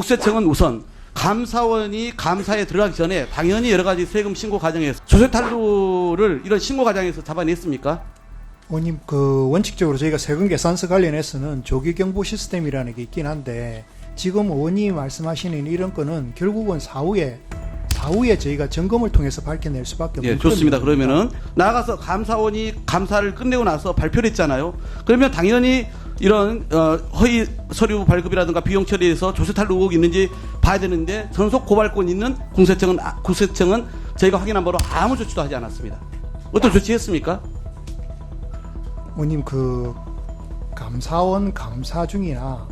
국세청은 우선 감사원이 감사에 들어가기 전에 당연히 여러 가지 세금 신고 과정에서 조세 탈루를 이런 신고 과정에서 잡아냈습니까? 의원님, 원칙적으로 저희가 세금 계산서 관련해서는 조기 경보 시스템이라는 게 있긴 한데, 지금 의원님이 말씀하시는 이런 거는 결국은 사후에 저희가 점검을 통해서 밝혀낼 수밖에 없는. 예, 좋습니다. 그러면은 나가서 감사원이 감사를 끝내고 나서 발표를 했잖아요. 그러면 당연히 이런 허위 서류 발급이라든가 비용 처리에서 조세 탈루 의혹이 있는지 봐야 되는데, 전속 고발권 있는 국세청은 저희가 확인한 바로 아무 조치도 하지 않았습니다. 어떤 조치했습니까? 의원님, 감사원 감사 중이나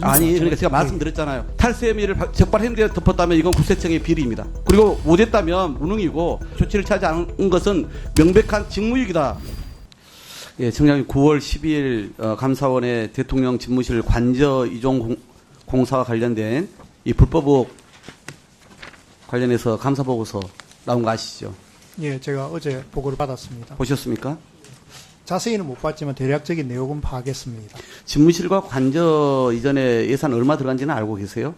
아니, 그러니까 제가 말씀드렸잖아요. 탈세 혐의를 적발했는데 덮었다면 이건 국세청의 비리입니다. 그리고 못했다면 무능이고 조치를 취하지 않은 것은 명백한 직무유기다. 예, 청장님 9월 12일 감사원의 대통령 집무실 관저 이종 공사와 관련된 이 불법 의혹 관련해서 감사 보고서 나온 거 아시죠? 예, 제가 어제 보고를 받았습니다. 보셨습니까? 자세히는 못 봤지만 대략적인 내용은 파악했습니다. 집무실과 관저 이전에 예산 얼마 들어간지는 알고 계세요?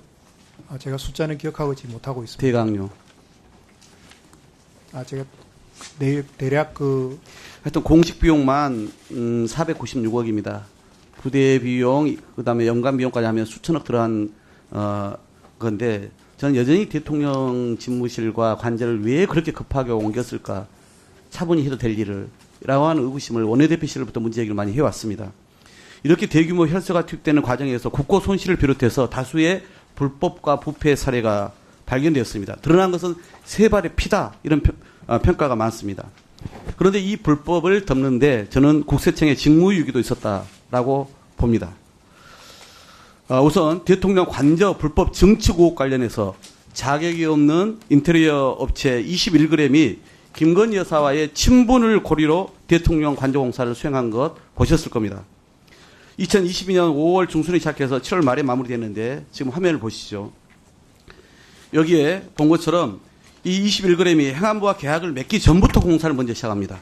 제가 숫자는 기억하고 있지 못하고 있습니다. 대강요. 제가 대략 하여튼 공식 비용만 496억입니다. 부대 비용, 그다음에 연간 비용까지 하면 수천억 들어간 건데, 저는 여전히 대통령 집무실과 관저를 왜 그렇게 급하게 옮겼을까? 차분히 해도 될 일을 라고 하는 의구심을 원내대표 시절부터 문제제기를 많이 해왔습니다. 이렇게 대규모 혈세가 투입되는 과정에서 국고 손실을 비롯해서 다수의 불법과 부패 사례가 발견되었습니다. 드러난 것은 세 발의 피다, 이런 평가가 많습니다. 그런데 이 불법을 덮는데 저는 국세청의 직무유기도 있었다라고 봅니다. 우선 대통령 관저 불법 증축 의혹 관련해서 자격이 없는 인테리어 업체 21g이 김건희 여사와의 친분을 고리로 대통령 관저공사를 수행한 것 보셨을 겁니다. 2022년 5월 중순에 시작해서 7월 말에 마무리됐는데 지금 화면을 보시죠. 여기에 본 것처럼 이 21g이 행안부와 계약을 맺기 전부터 공사를 먼저 시작합니다.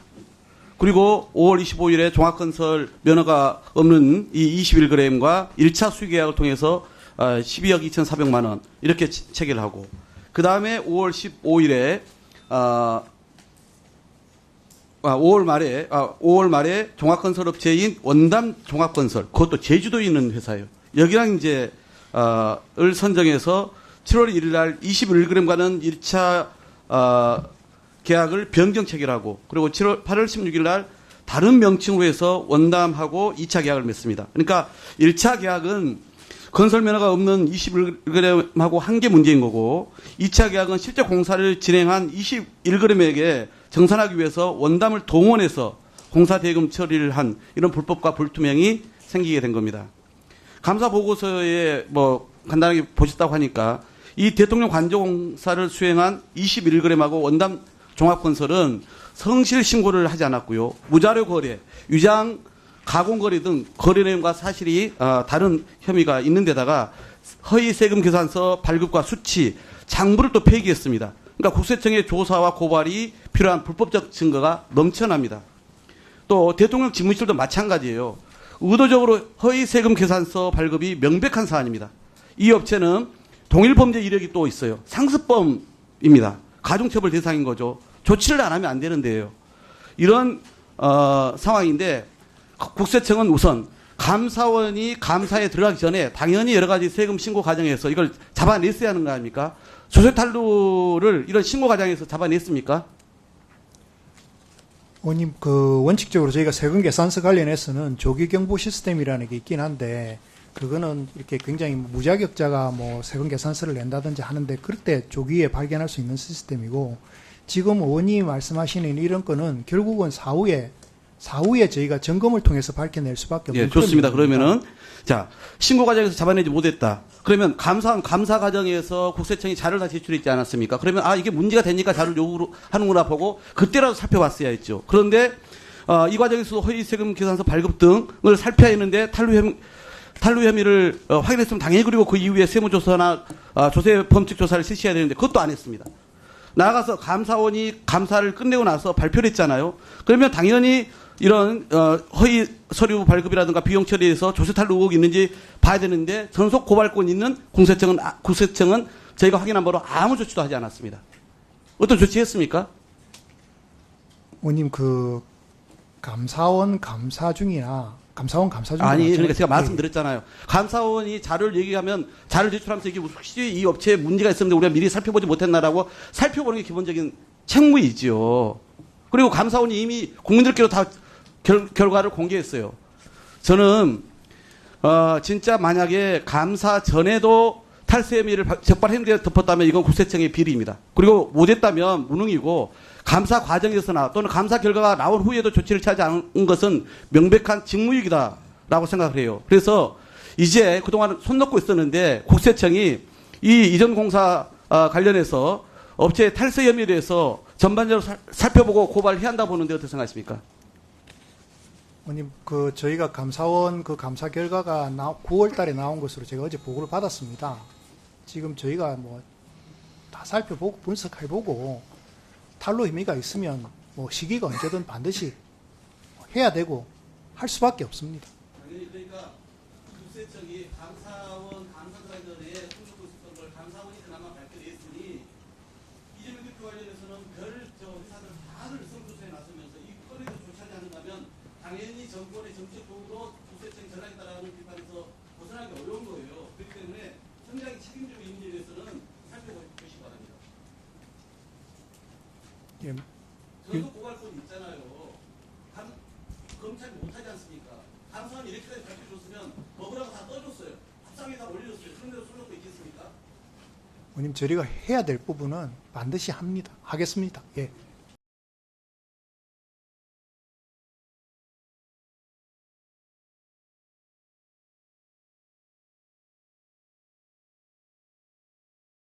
그리고 5월 25일에 종합건설 면허가 없는 이 21g과 1차 수의계약을 통해서 12억 2,400만 원 이렇게 체결하고, 그 다음에 5월 15일에 5월 말에 종합건설업체인 원담 종합건설, 그것도 제주도에 있는 회사예요. 여기랑 이제 을 선정해서 7월 1일 날 21g과는 1차 계약을 변경 체결하고, 그리고 8월 16일 날 다른 명칭으로 해서 원담하고 2차 계약을 맺습니다. 그러니까 1차 계약은 건설 면허가 없는 21g하고 한 개 문제인 거고, 2차 계약은 실제 공사를 진행한 21g에게 정산하기 위해서 원담을 동원해서 공사 대금 처리를 한 이런 불법과 불투명이 생기게 된 겁니다. 감사 보고서에 간단하게 보셨다고 하니까 이 대통령 관저공사를 수행한 21g하고 원담 종합건설은 성실 신고를 하지 않았고요. 무자료 거래, 위장 가공 거래 등 거래 내용과 사실이 다른 혐의가 있는 데다가 허위 세금 계산서 발급과 수치, 장부를 또 폐기했습니다. 그러니까 국세청의 조사와 고발이 필요한 불법적 증거가 넘쳐납니다. 또 대통령 집무실도 마찬가지예요. 의도적으로 허위 세금 계산서 발급이 명백한 사안입니다. 이 업체는 동일범죄 이력이 또 있어요. 상습범입니다. 가중처벌 대상인 거죠. 조치를 안 하면 안 되는데요. 이런 상황인데 국세청은 우선 감사원이 감사에 들어가기 전에 당연히 여러 가지 세금 신고 과정에서 이걸 잡아냈어야 하는 거 아닙니까? 조세 탈루를 이런 신고 과정에서 잡아냈습니까? 의원님, 원칙적으로 저희가 세금 계산서 관련해서는 조기 경보 시스템이라는 게 있긴 한데, 그거는 이렇게 굉장히 무자격자가 세금 계산서를 낸다든지 하는데 그럴 때 조기에 발견할 수 있는 시스템이고, 지금 의원님이 말씀하시는 이런 거는 결국은 사후에 저희가 점검을 통해서 밝혀낼 수밖에 없는. 예, 좋습니다. 그러면은 자, 신고 과정에서 잡아내지 못했다. 그러면 감사 과정에서 국세청이 자료를 다 제출했지 않았습니까? 그러면 이게 문제가 되니까 자료를 요구하는구나 보고 그때라도 살펴봤어야 했죠. 그런데 이 과정에서 허위 세금 계산서 발급 등을 살펴야 했는데 탈루 혐의를 확인했으면 당연히, 그리고 그 이후에 세무조사나 조세 범칙 조사를 실시해야 되는데 그것도 안 했습니다. 나아가서 감사원이 감사를 끝내고 나서 발표를 했잖아요. 그러면 당연히 이런 허위 서류 발급이라든가 비용 처리에서 조세탈 의혹이 있는지 봐야 되는데 전속 고발권 있는 국세청은 저희가 확인한 바로 아무 조치도 하지 않았습니다. 어떤 조치했습니까? 의원님 그 감사원 감사 중이나 아니, 그러니까 제가 말씀드렸잖아요. 감사원이 자료를 얘기하면 자료를 제출하면서 이게 혹시 이 업체에 문제가 있었는데 우리가 미리 살펴보지 못했나라고 살펴보는 게 기본적인 책무이지요. 그리고 감사원이 이미 국민들께로 다 결과를 공개했어요. 저는 진짜 만약에 감사 전에도 탈세 혐의를 적발했는데 덮었다면 이건 국세청의 비리입니다. 그리고 못했다면 무능이고 감사 과정에서나 또는 감사 결과가 나온 후에도 조치를 취하지 않은 것은 명백한 직무유기다라고 생각을 해요. 그래서 이제 그동안 손 놓고 있었는데 국세청이 이 이전 공사 관련해서 업체의 탈세 혐의에 대해서 전반적으로 살펴보고 고발해야 한다 보는데 어떻게 생각하십니까? 의원님 그 저희가 감사원 그 감사 결과가 9월 달에 나온 것으로 제가 어제 보고를 받았습니다. 지금 저희가 뭐 다 살펴보고 분석해보고 탈로 혐의가 있으면 뭐 시기가 언제든 반드시 해야 되고 할 수밖에 없습니다. 그러니까 국세청이 감사원 감사관련에 손놓고 있었던 걸 감사원이 그나마 밝혀냈으니 이재명 대표 관련해서는 회사들 다들 성조사에 나서면서 이 건에도 조치하지 않는다면 당연히 정권의 정책 도구로 국세청이 전화했다라는 비판에서 벗어나기 어려운 거예요. 그렇기 때문에 상당히 책임지고 있는 일에 대해서는 살펴보시기 바랍니다. 예. 저도 고발권 있잖아요. 검찰이 못하지 않습니까? 감사원이 이렇게까지 밝혀줬으면 먹으라고 다 떠줬어요. 합상에 다 올려줬어요. 그런데도 손 놓고 있겠습니까? 의원님 저희가 해야 될 부분은 반드시 합니다. 하겠습니다. 예.